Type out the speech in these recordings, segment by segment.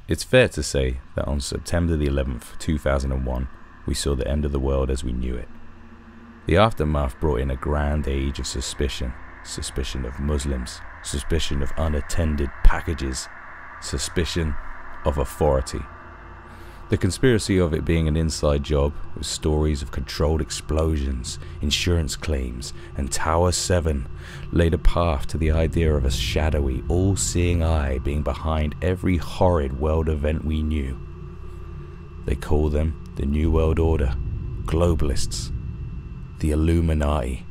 It's fair to say that on September the 11th, 2001, we saw the end of the world as we knew it. The aftermath brought in a grand age of suspicion. Suspicion of Muslims, suspicion of unattended packages, suspicion of authority. The conspiracy of it being an inside job, with stories of controlled explosions, insurance claims, and Tower 7, laid a path to the idea of a shadowy, all-seeing eye being behind every horrid world event we knew. They call them the New World Order, globalists, the Illuminati.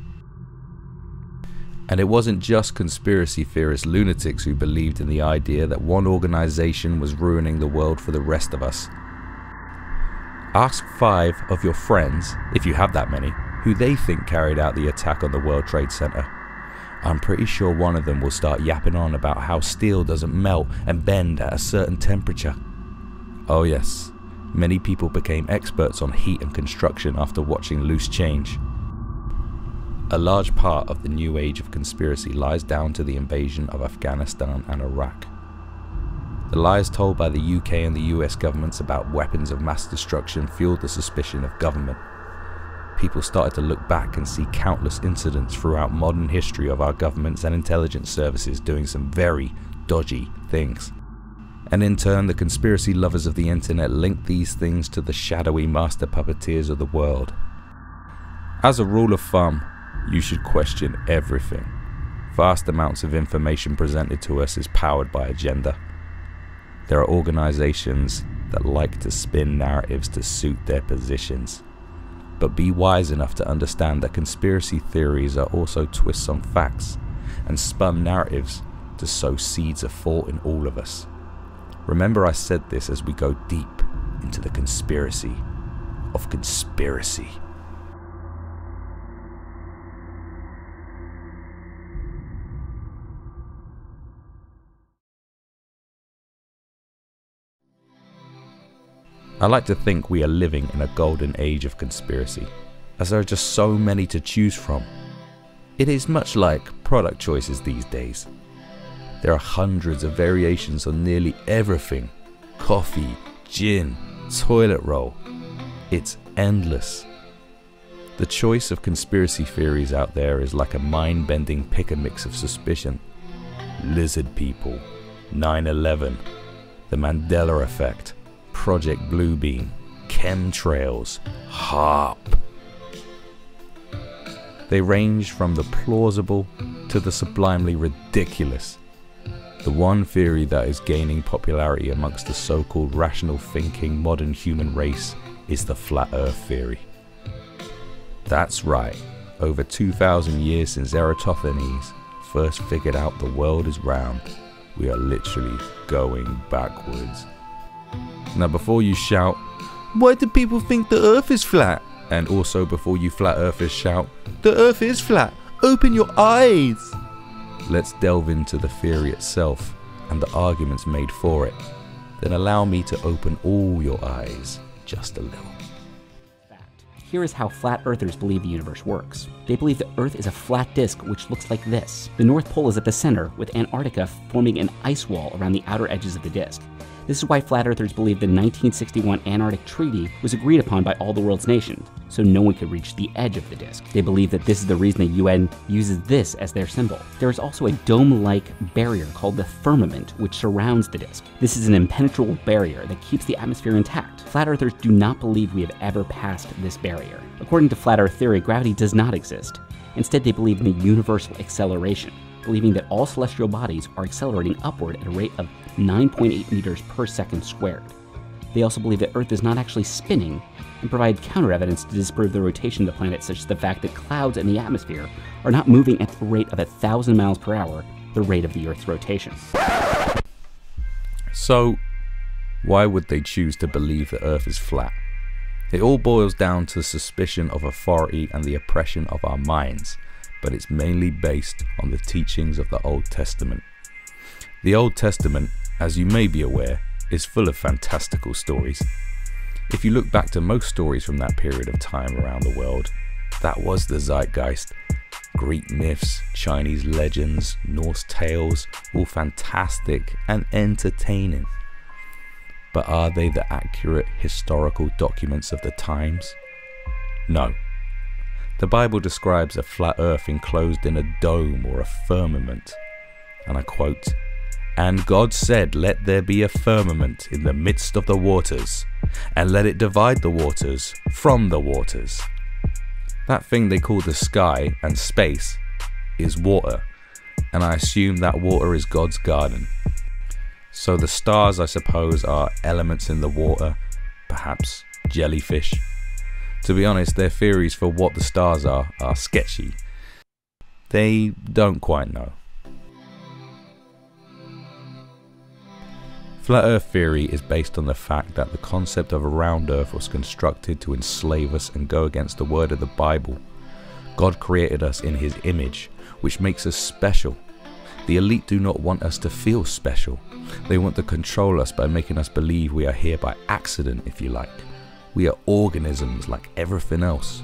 And it wasn't just conspiracy theorist lunatics who believed in the idea that one organization was ruining the world for the rest of us. Ask 5 of your friends, if you have that many, who they think carried out the attack on the World Trade Center. I'm pretty sure one of them will start yapping on about how steel doesn't melt and bend at a certain temperature. Oh yes, many people became experts on heat and construction after watching Loose Change. A large part of the new age of conspiracy lies down to the invasion of Afghanistan and Iraq. The lies told by the UK and the US governments about weapons of mass destruction fueled the suspicion of government. People started to look back and see countless incidents throughout modern history of our governments and intelligence services doing some very dodgy things. And in turn, the conspiracy lovers of the internet linked these things to the shadowy master puppeteers of the world. As a rule of thumb, you should question everything. Vast amounts of information presented to us is powered by agenda. There are organizations that like to spin narratives to suit their positions. But be wise enough to understand that conspiracy theories are also twists on facts and spun narratives to sow seeds of thought in all of us. Remember, I said this as we go deep into the conspiracy of conspiracy. I like to think we are living in a golden age of conspiracy, as there are just so many to choose from. It is much like product choices these days. There are hundreds of variations on nearly everything. Coffee, gin, toilet roll. It's endless. The choice of conspiracy theories out there is like a mind-bending pick-a-mix of suspicion. Lizard people, 9/11, the Mandela effect, Project Bluebeam, chemtrails, HARP. They range from the plausible to the sublimely ridiculous. The one theory that is gaining popularity amongst the so-called rational thinking modern human race is the flat earth theory. That's right, over 2,000 years since Eratosthenes first figured out the world is round, we are literally going backwards. Now before you shout, why do people think the earth is flat? And also before you flat earthers shout, the earth is flat, open your eyes! Let's delve into the theory itself and the arguments made for it. Then allow me to open all your eyes just a little. Here is how flat earthers believe the universe works. They believe the Earth is a flat disk which looks like this. The North Pole is at the center, with Antarctica forming an ice wall around the outer edges of the disk. This is why flat earthers believe the 1961 Antarctic Treaty was agreed upon by all the world's nations, so no one could reach the edge of the disk. They believe that this is the reason the UN uses this as their symbol. There is also a dome-like barrier called the firmament which surrounds the disk. This is an impenetrable barrier that keeps the atmosphere intact. Flat earthers do not believe we have ever passed this barrier. According to flat earth theory, gravity does not exist. Instead, they believe in the universal acceleration, believing that all celestial bodies are accelerating upward at a rate of 9.8 meters per second squared. They also believe that Earth is not actually spinning, and provide counter evidence to disprove the rotation of the planet, such as the fact that clouds in the atmosphere are not moving at the rate of 1,000 miles per hour, the rate of the Earth's rotation. So, why would they choose to believe the Earth is flat? It all boils down to suspicion of authority and the oppression of our minds, but it's mainly based on the teachings of the Old Testament. The Old Testament, as you may be aware, is full of fantastical stories. If you look back to most stories from that period of time around the world, that was the zeitgeist. Greek myths, Chinese legends, Norse tales, all fantastic and entertaining. But are they the accurate historical documents of the times? No. The Bible describes a flat earth enclosed in a dome or a firmament, and I quote, "And God said, let there be a firmament in the midst of the waters, and let it divide the waters from the waters." That thing they call the sky and space is water, and I assume that water is God's garden. So the stars, I suppose, are elements in the water, perhaps jellyfish. To be honest, their theories for what the stars are sketchy. They don't quite know. Flat Earth theory is based on the fact that the concept of a round Earth was constructed to enslave us and go against the word of the Bible. God created us in His image, which makes us special. The elite do not want us to feel special. They want to control us by making us believe we are here by accident, if you like. We are organisms like everything else.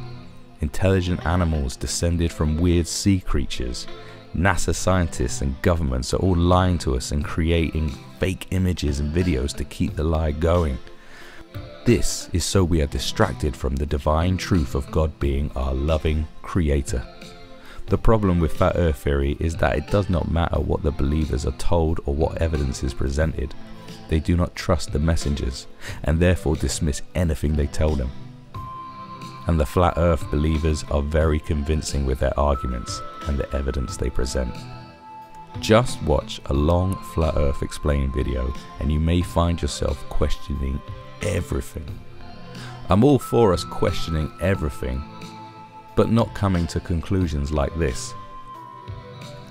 Intelligent animals descended from weird sea creatures. NASA scientists and governments are all lying to us and creating fake images and videos to keep the lie going. This is so we are distracted from the divine truth of God being our loving creator. The problem with Flat Earth theory is that it does not matter what the believers are told or what evidence is presented. They do not trust the messengers and therefore dismiss anything they tell them. And the Flat Earth believers are very convincing with their arguments and the evidence they present. Just watch a long Flat Earth explain video and you may find yourself questioning everything. I'm all for us questioning everything, but not coming to conclusions like this.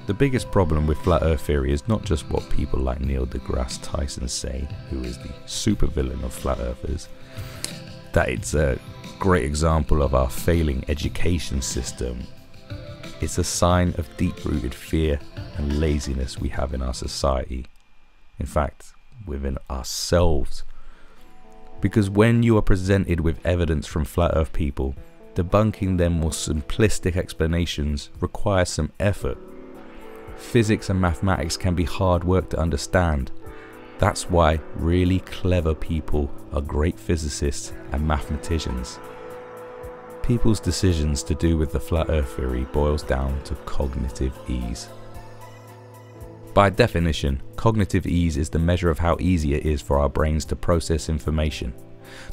The biggest problem with Flat Earth theory is not just what people like Neil deGrasse Tyson say, who is the supervillain of Flat Earthers, that it's a great example of our failing education system. It's a sign of deep-rooted fear and laziness we have in our society. In fact, within ourselves. Because when you are presented with evidence from Flat Earth people, debunking their more simplistic explanations requires some effort. Physics and mathematics can be hard work to understand. That's why really clever people are great physicists and mathematicians. People's decisions to do with the Flat Earth theory boils down to cognitive ease. By definition, cognitive ease is the measure of how easy it is for our brains to process information.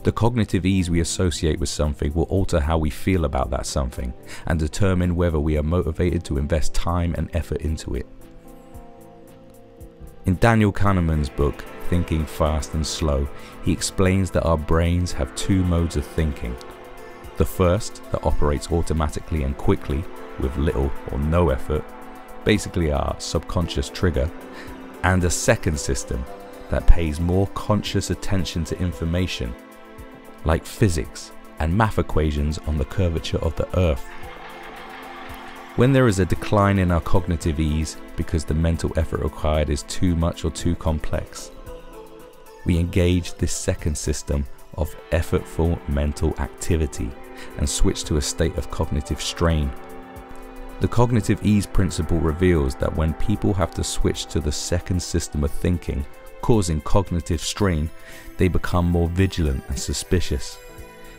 The cognitive ease we associate with something will alter how we feel about that something and determine whether we are motivated to invest time and effort into it. In Daniel Kahneman's book, Thinking Fast and Slow, he explains that our brains have two modes of thinking. The first, that operates automatically and quickly, with little or no effort, basically our subconscious trigger, and a second system that pays more conscious attention to information, like physics and math equations on the curvature of the Earth. When there is a decline in our cognitive ease because the mental effort required is too much or too complex, we engage this second system of effortful mental activity and switch to a state of cognitive strain. The cognitive ease principle reveals that when people have to switch to the second system of thinking, causing cognitive strain, they become more vigilant and suspicious.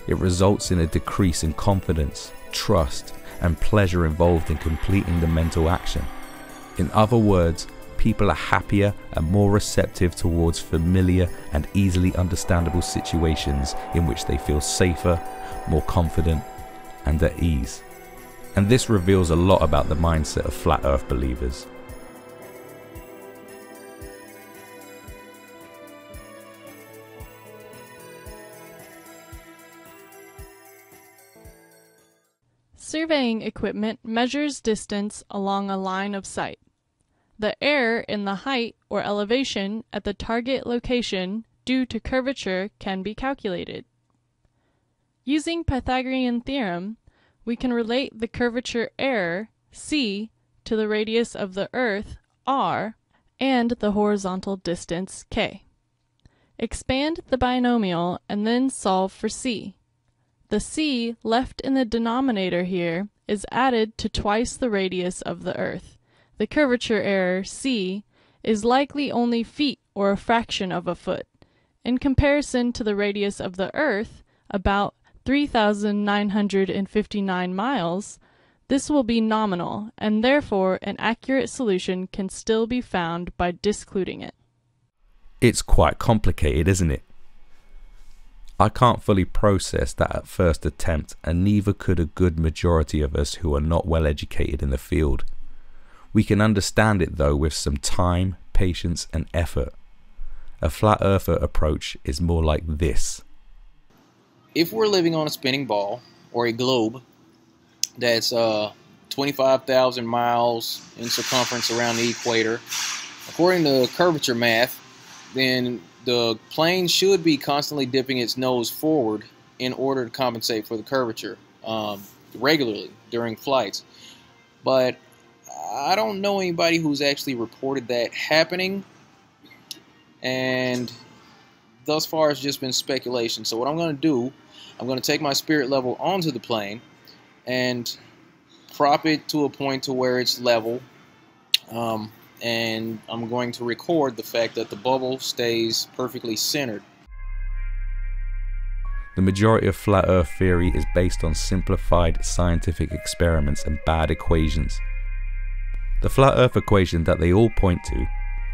It results in a decrease in confidence, trust, and pleasure involved in completing the mental action. In other words, people are happier and more receptive towards familiar and easily understandable situations in which they feel safer, more confident, and at ease. And this reveals a lot about the mindset of Flat Earth believers. Surveying equipment measures distance along a line of sight. The error in the height or elevation at the target location due to curvature can be calculated. Using Pythagorean theorem, we can relate the curvature error, c, to the radius of the Earth, r, and the horizontal distance, k. Expand the binomial and then solve for c. The c left in the denominator here is added to twice the radius of the Earth. The curvature error, c, is likely only feet or a fraction of a foot. In comparison to the radius of the Earth, about 3,959 miles, this will be nominal, and therefore an accurate solution can still be found by discluding it. It's quite complicated, isn't it? I can't fully process that at first attempt, and neither could a good majority of us who are not well educated in the field. We can understand it though with some time, patience and effort. A flat earther approach is more like this. If we're living on a spinning ball or a globe that's 25,000 miles in circumference around the equator, according to curvature math, then the plane should be constantly dipping its nose forward in order to compensate for the curvature regularly during flights. But I don't know anybody who's actually reported that happening, and thus far it's just been speculation. So what I'm going to do, I'm going to take my spirit level onto the plane and prop it to a point to where it's level, and I'm going to record the fact that the bubble stays perfectly centered. The majority of flat earth theory is based on simplified scientific experiments and bad equations. The flat earth equation that they all point to,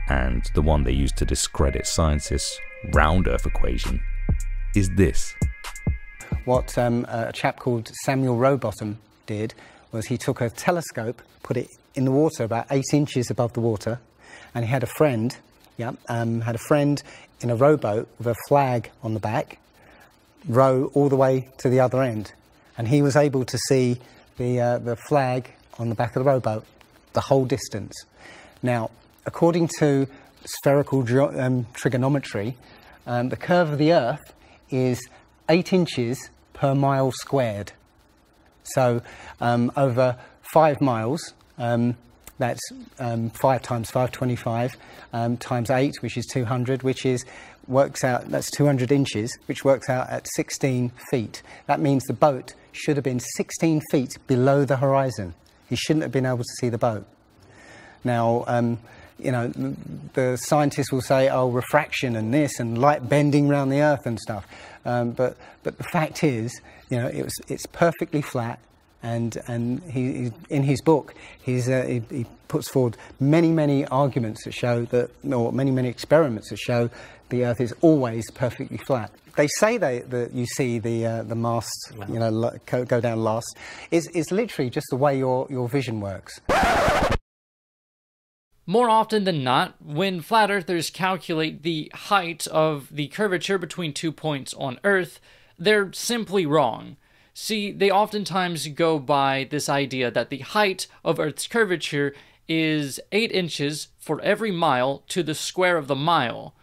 and the one they use to discredit scientists' round earth equation, is this. What a chap called Samuel Rowbottom did was he took a telescope, put it in the water about 8 inches above the water, and he had a friend, in a rowboat with a flag on the back, row all the way to the other end, and he was able to see the flag on the back of the rowboat the whole distance. Now, according to spherical trigonometry, the curve of the Earth is 8 inches per mile squared. So over 5 miles, that's 5 times 525 times 8, which is 200, works out, that's 200 inches, which works out at 16 feet. That means the boat should have been 16 feet below the horizon. He shouldn't have been able to see the boat. Now, you know, the scientists will say, oh, refraction and this and light bending around the Earth and stuff. But the fact is, you know, it's perfectly flat. And he in his book, he puts forward many arguments that show that, or many experiments that show the Earth is always perfectly flat. They say that you see the mast, you know, go down last. It's literally just the way your vision works. More often than not, when flat earthers calculate the height of the curvature between 2 points on Earth, they're simply wrong. See, they oftentimes go by this idea that the height of Earth's curvature is 8 inches for every mile to the square of the mile,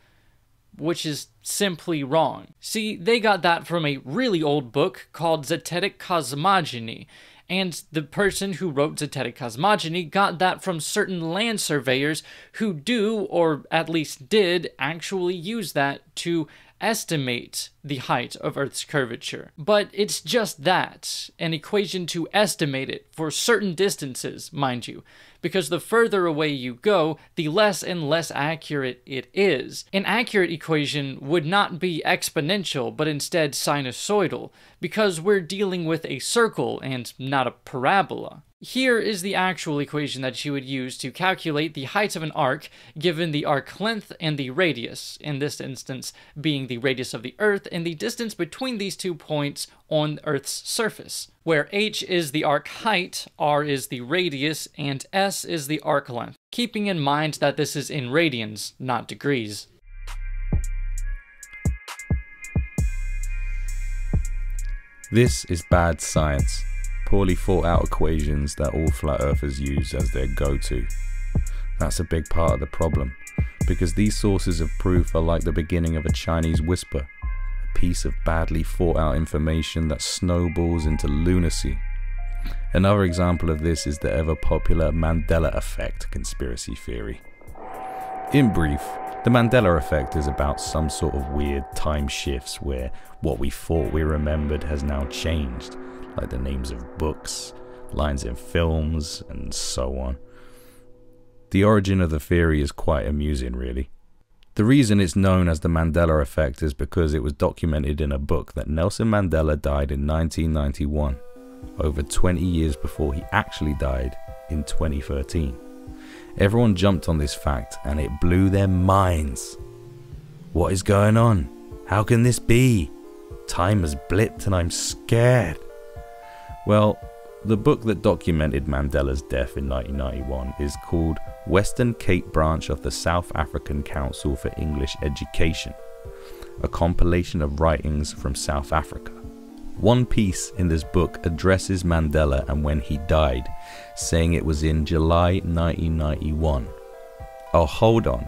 which is simply wrong. See, they got that from a really old book called Zetetic Cosmogony, and the person who wrote Zetetic Cosmogony got that from certain land surveyors who do, or at least did, actually use that to estimate the height of Earth's curvature. But it's just that, an equation to estimate it for certain distances, mind you, because the further away you go, the less and less accurate it is. An accurate equation would not be exponential, but instead sinusoidal, because we're dealing with a circle and not a parabola. Here is the actual equation that you would use to calculate the height of an arc given the arc length and the radius, in this instance being the radius of the Earth and the distance between these 2 points on Earth's surface, where h is the arc height, r is the radius, and s is the arc length, keeping in mind that this is in radians, not degrees. This is bad science. Poorly thought out equations that all flat earthers use as their go-to. That's a big part of the problem, because these sources of proof are like the beginning of a Chinese whisper, a piece of badly thought out information that snowballs into lunacy. Another example of this is the ever popular Mandela effect conspiracy theory. In brief, the Mandela effect is about some sort of weird time shifts where what we thought we remembered has now changed, like the names of books, lines in films, and so on. The origin of the theory is quite amusing, really. The reason it's known as the Mandela effect is because it was documented in a book that Nelson Mandela died in 1991, over 20 years before he actually died in 2013. Everyone jumped on this fact and it blew their minds. What is going on? How can this be? Time has blipped and I'm scared. Well, the book that documented Mandela's death in 1991 is called Western Cape Branch of the South African Council for English Education, a compilation of writings from South Africa. One piece in this book addresses Mandela and when he died, saying it was in July 1991. Oh, hold on.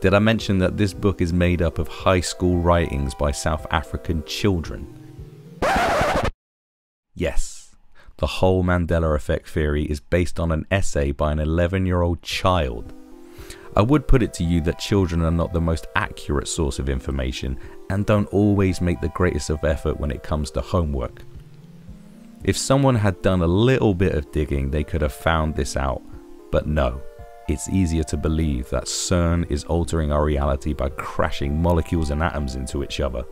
Did I mention that this book is made up of high school writings by South African children? Yes. The whole Mandela effect theory is based on an essay by an 11-year-old child. I would put it to you that children are not the most accurate source of information and don't always make the greatest of effort when it comes to homework. If someone had done a little bit of digging, they could have found this out. But no, it's easier to believe that CERN is altering our reality by crashing molecules and atoms into each other.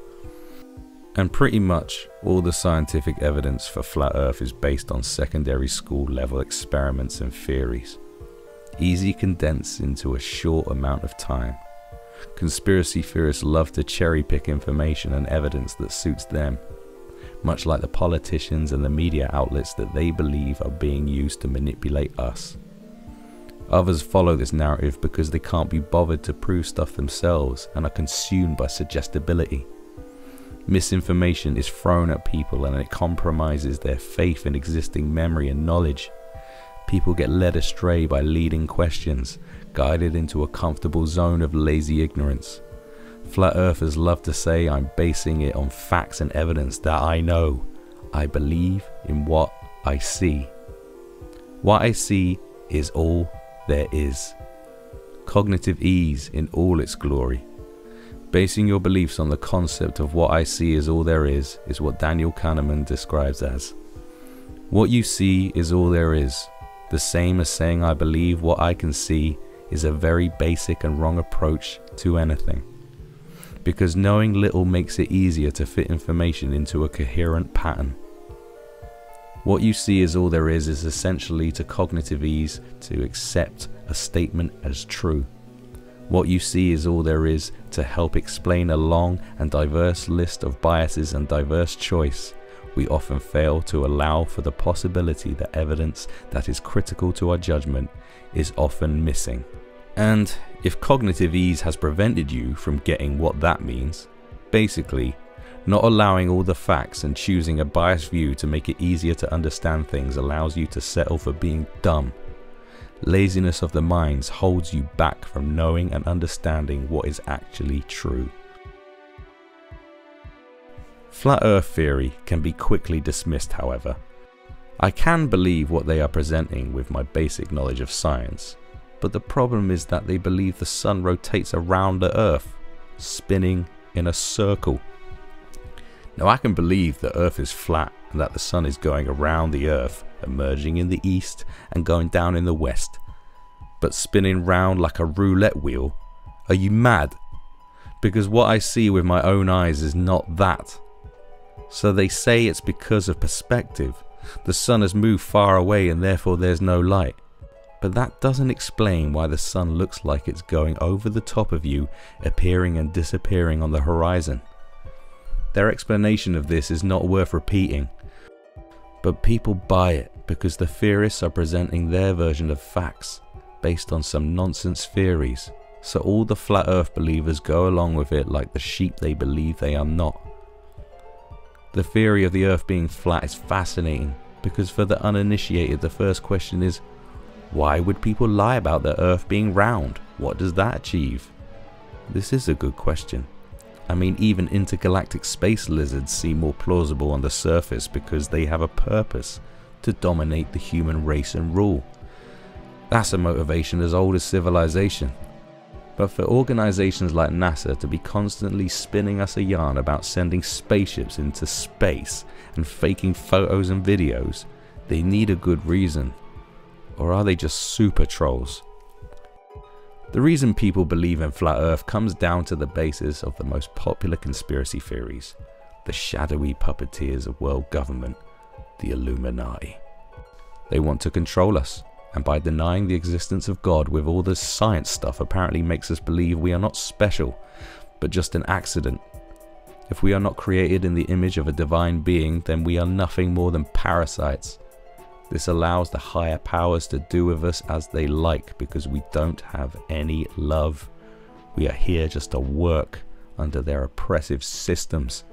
And pretty much all the scientific evidence for Flat Earth is based on secondary school level experiments and theories, easy condensed into a short amount of time. Conspiracy theorists love to cherry pick information and evidence that suits them, much like the politicians and the media outlets that they believe are being used to manipulate us. Others follow this narrative because they can't be bothered to prove stuff themselves and are consumed by suggestibility. Misinformation is thrown at people and it compromises their faith in existing memory and knowledge. People get led astray by leading questions, guided into a comfortable zone of lazy ignorance. Flat earthers love to say I'm basing it on facts and evidence that I know. I believe in what I see. What I see is all there is. Cognitive ease in all its glory. Basing your beliefs on the concept of what I see is all there is what Daniel Kahneman describes as. What you see is all there is. The same as saying I believe what I can see is a very basic and wrong approach to anything. Because knowing little makes it easier to fit information into a coherent pattern. What you see is all there is essentially to cognitive ease to accept a statement as true. What you see is all there is to help explain a long and diverse list of biases and diverse choice. We often fail to allow for the possibility that evidence that is critical to our judgment is often missing. And if cognitive ease has prevented you from getting what that means, basically, not allowing all the facts and choosing a biased view to make it easier to understand things allows you to settle for being dumb. Laziness of the minds holds you back from knowing and understanding what is actually true. Flat Earth theory can be quickly dismissed, however. I can believe what they are presenting with my basic knowledge of science, but the problem is that they believe the sun rotates around the Earth, spinning in a circle. Now I can believe the Earth is flat and that the sun is going around the Earth, emerging in the east and going down in the west, but spinning round like a roulette wheel? Are you mad? Because what I see with my own eyes is not that. So they say it's because of perspective. The sun has moved far away and therefore there's no light. But that doesn't explain why the sun looks like it's going over the top of you, appearing and disappearing on the horizon. Their explanation of this is not worth repeating. But people buy it because the theorists are presenting their version of facts based on some nonsense theories, so all the flat earth believers go along with it like the sheep they believe they are not. The theory of the earth being flat is fascinating because for the uninitiated the first question is, why would people lie about the earth being round? What does that achieve? This is a good question. I mean, even intergalactic space lizards seem more plausible on the surface because they have a purpose to dominate the human race and rule. That's a motivation as old as civilization. But for organizations like NASA to be constantly spinning us a yarn about sending spaceships into space and faking photos and videos, they need a good reason. Or are they just super trolls? The reason people believe in flat Earth comes down to the basis of the most popular conspiracy theories, the shadowy puppeteers of world government, the Illuminati. They want to control us, and by denying the existence of God with all this science stuff apparently makes us believe we are not special, but just an accident. If we are not created in the image of a divine being, then we are nothing more than parasites. This allows the higher powers to do with us as they like because we don't have any love. We are here just to work under their oppressive systems.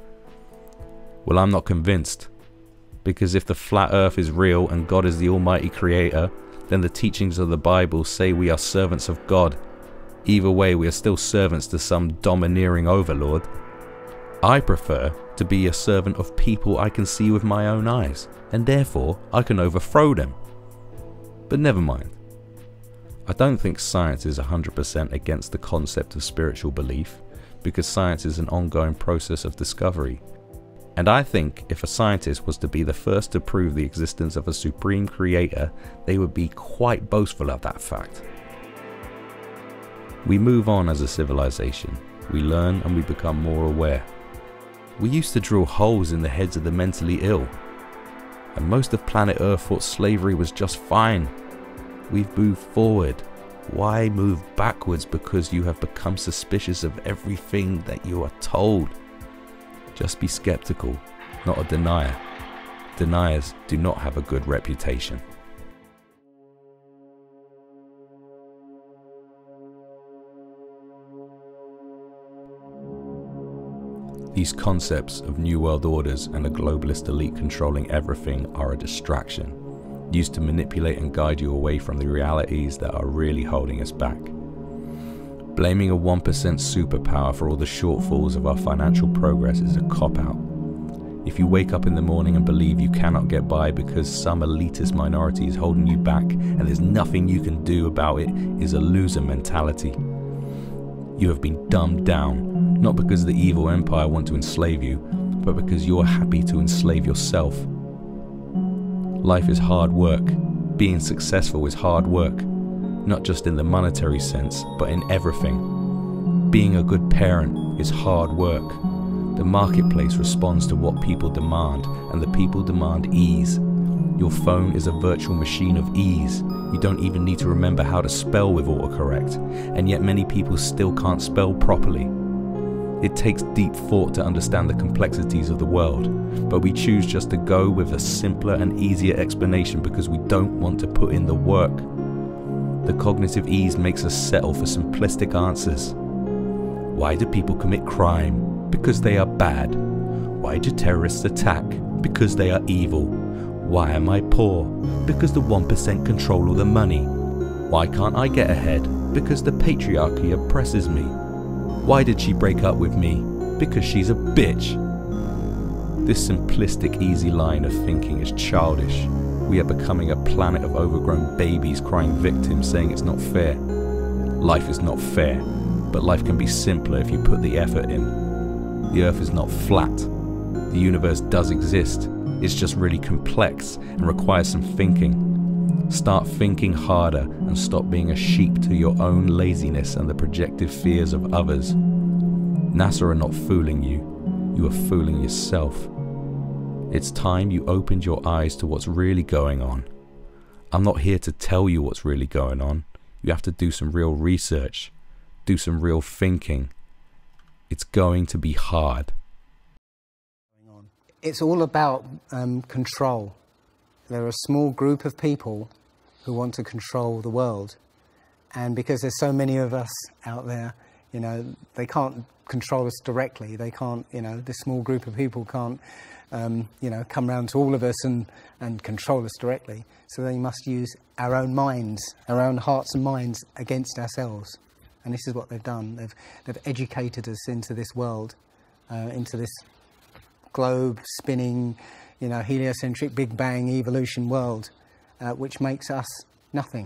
Well, I'm not convinced, because if the flat Earth is real and God is the almighty creator, then the teachings of the Bible say we are servants of God. Either way, we are still servants to some domineering overlord. I prefer to be a servant of people I can see with my own eyes, and therefore I can overthrow them. But never mind. I don't think science is 100% against the concept of spiritual belief, because science is an ongoing process of discovery. And I think if a scientist was to be the first to prove the existence of a supreme creator, they would be quite boastful of that fact. We move on as a civilization. We learn and we become more aware. We used to drill holes in the heads of the mentally ill, and most of planet Earth thought slavery was just fine. We've moved forward. Why move backwards because you have become suspicious of everything that you are told? Just be skeptical, not a denier. Deniers do not have a good reputation. These concepts of new world orders and a globalist elite controlling everything are a distraction, used to manipulate and guide you away from the realities that are really holding us back. Blaming a 1% superpower for all the shortfalls of our financial progress is a cop-out. If you wake up in the morning and believe you cannot get by because some elitist minority is holding you back and there's nothing you can do about it, is a loser mentality. You have been dumbed down, not because the evil empire want to enslave you, but because you are happy to enslave yourself. Life is hard work. Being successful is hard work, not just in the monetary sense, but in everything. Being a good parent is hard work. The marketplace responds to what people demand, and the people demand ease. Your phone is a virtual machine of ease. You don't even need to remember how to spell with autocorrect, and yet many people still can't spell properly. It takes deep thought to understand the complexities of the world, but we choose just to go with a simpler and easier explanation because we don't want to put in the work. The cognitive ease makes us settle for simplistic answers. Why do people commit crime? Because they are bad. Why do terrorists attack? Because they are evil. Why am I poor? Because the 1% control all the money. Why can't I get ahead? Because the patriarchy oppresses me. Why did she break up with me? Because she's a bitch. This simplistic, easy line of thinking is childish. We are becoming a planet of overgrown babies crying victims saying it's not fair. Life is not fair, but life can be simpler if you put the effort in. The earth is not flat. The universe does exist. It's just really complex and requires some thinking. Start thinking harder and stop being a sheep to your own laziness and the projected fears of others. NASA are not fooling you. You are fooling yourself. It's time you opened your eyes to what's really going on. I'm not here to tell you what's really going on. You have to do some real research. Do some real thinking. It's going to be hard. It's all about control. There are a small group of people who want to control the world. And because there's so many of us out there, you know, they can't control us directly. They can't, you know, this small group of people can't, you know, come round to all of us and control us directly. So they must use our own minds, our own hearts and minds against ourselves. And this is what they've done. They've educated us into this world, into this globe spinning, you know, heliocentric Big Bang evolution world, which makes us nothing.